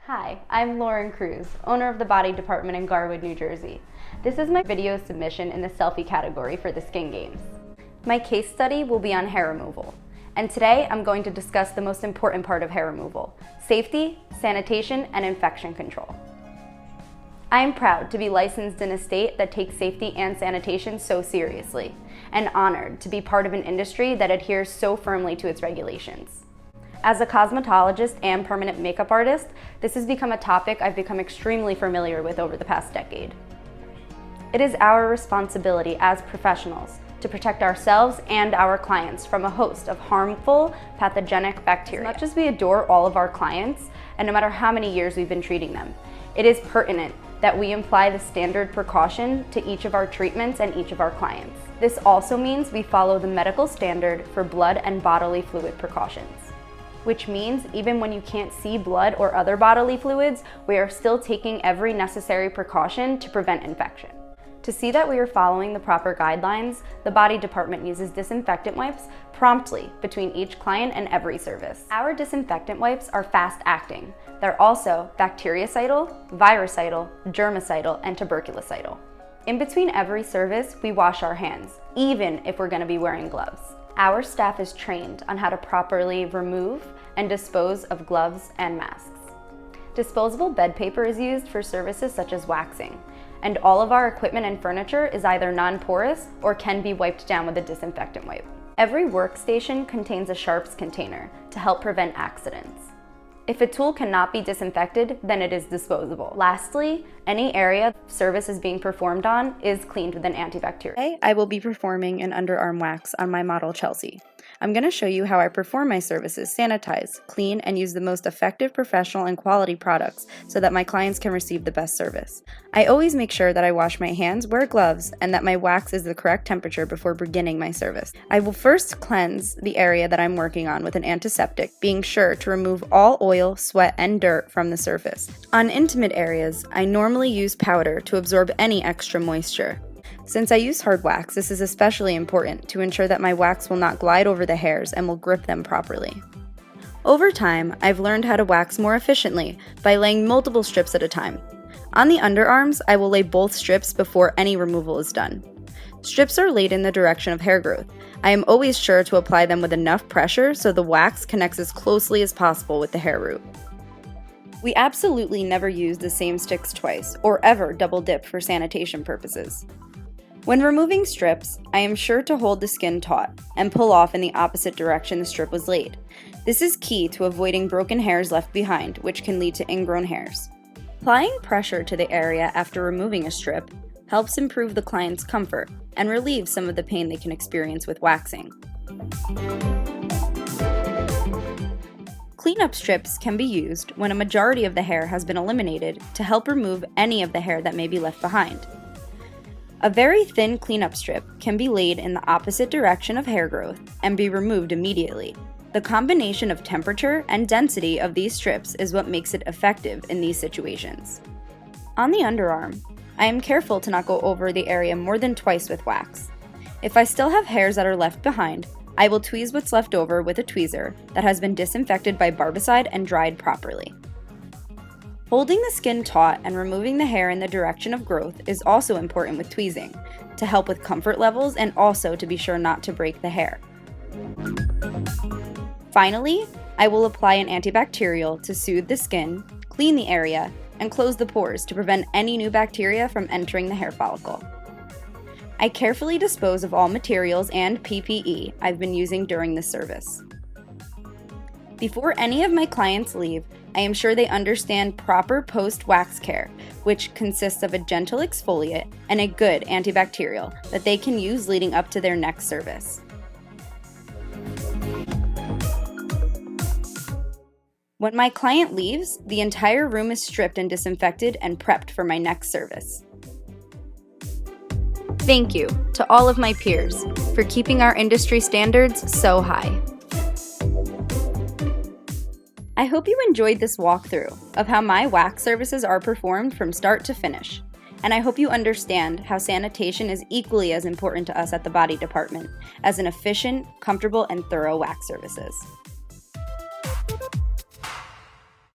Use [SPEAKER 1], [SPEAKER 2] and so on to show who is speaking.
[SPEAKER 1] Hi, I'm Cruz, owner of the Body Department in Garwood, New Jersey. This is my video submission in the selfie category for the Skin Games. My case study will be on hair removal, and today I'm going to discuss the most important part of hair removal: safety, sanitation, and infection control. I am proud to be licensed in a state that takes safety and sanitation so seriously, and honored to be part of an industry that adheres so firmly to its regulations. As a cosmetologist and permanent makeup artist, this has become a topic I've become extremely familiar with over the past decade. It is our responsibility as professionals to protect ourselves and our clients from a host of harmful, pathogenic bacteria. As much as we adore all of our clients, and no matter how many years we've been treating them, it is pertinent that we imply the standard precaution to each of our treatments and each of our clients. This also means we follow the medical standard for blood and bodily fluid precautions, which means even when you can't see blood or other bodily fluids, we are still taking every necessary precaution to prevent infection. To see that we are following the proper guidelines, the Body Department uses disinfectant wipes promptly between each client and every service. Our disinfectant wipes are fast-acting. They're also bactericidal, virucidal, germicidal, and tuberculocidal. In between every service, we wash our hands, even if we're going to be wearing gloves. Our staff is trained on how to properly remove and dispose of gloves and masks. Disposable bed paper is used for services such as waxing, and all of our equipment and furniture is either non-porous or can be wiped down with a disinfectant wipe. Every workstation contains a sharps container to help prevent accidents. If a tool cannot be disinfected, then it is disposable. Lastly, any area service is being performed on is cleaned with an antibacterial. Today, I will be performing an underarm wax on my model Chelsea. I'm going to show you how I perform my services, sanitize, clean, and use the most effective, professional, and quality products so that my clients can receive the best service. I always make sure that I wash my hands, wear gloves, and that my wax is the correct temperature before beginning my service. I will first cleanse the area that I'm working on with an antiseptic, being sure to remove all oil, sweat, and dirt from the surface. On intimate areas, I normally use powder to absorb any extra moisture. Since I use hard wax, this is especially important to ensure that my wax will not glide over the hairs and will grip them properly. Over time, I've learned how to wax more efficiently by laying multiple strips at a time. On the underarms, I will lay both strips before any removal is done. Strips are laid in the direction of hair growth. I am always sure to apply them with enough pressure so the wax connects as closely as possible with the hair root. We absolutely never use the same sticks twice, or ever double dip for sanitation purposes. When removing strips, I am sure to hold the skin taut and pull off in the opposite direction the strip was laid. This is key to avoiding broken hairs left behind, which can lead to ingrown hairs. Applying pressure to the area after removing a strip helps improve the client's comfort and relieve some of the pain they can experience with waxing. Cleanup strips can be used when a majority of the hair has been eliminated to help remove any of the hair that may be left behind. A very thin cleanup strip can be laid in the opposite direction of hair growth and be removed immediately. The combination of temperature and density of these strips is what makes it effective in these situations. On the underarm, I am careful to not go over the area more than twice with wax. If I still have hairs that are left behind, I will tweeze what's left over with a tweezer that has been disinfected by barbicide and dried properly. Holding the skin taut and removing the hair in the direction of growth is also important with tweezing, to help with comfort levels and also to be sure not to break the hair. Finally, I will apply an antibacterial to soothe the skin, clean the area, and close the pores to prevent any new bacteria from entering the hair follicle. I carefully dispose of all materials and PPE I've been using during this service. Before any of my clients leave, I am sure they understand proper post-wax care, which consists of a gentle exfoliate and a good antibacterial that they can use leading up to their next service. When my client leaves, the entire room is stripped and disinfected and prepped for my next service. Thank you to all of my peers for keeping our industry standards so high. I hope you enjoyed this walkthrough of how my wax services are performed from start to finish, and I hope you understand how sanitation is equally as important to us at the Body Department as an efficient, comfortable, and thorough wax services.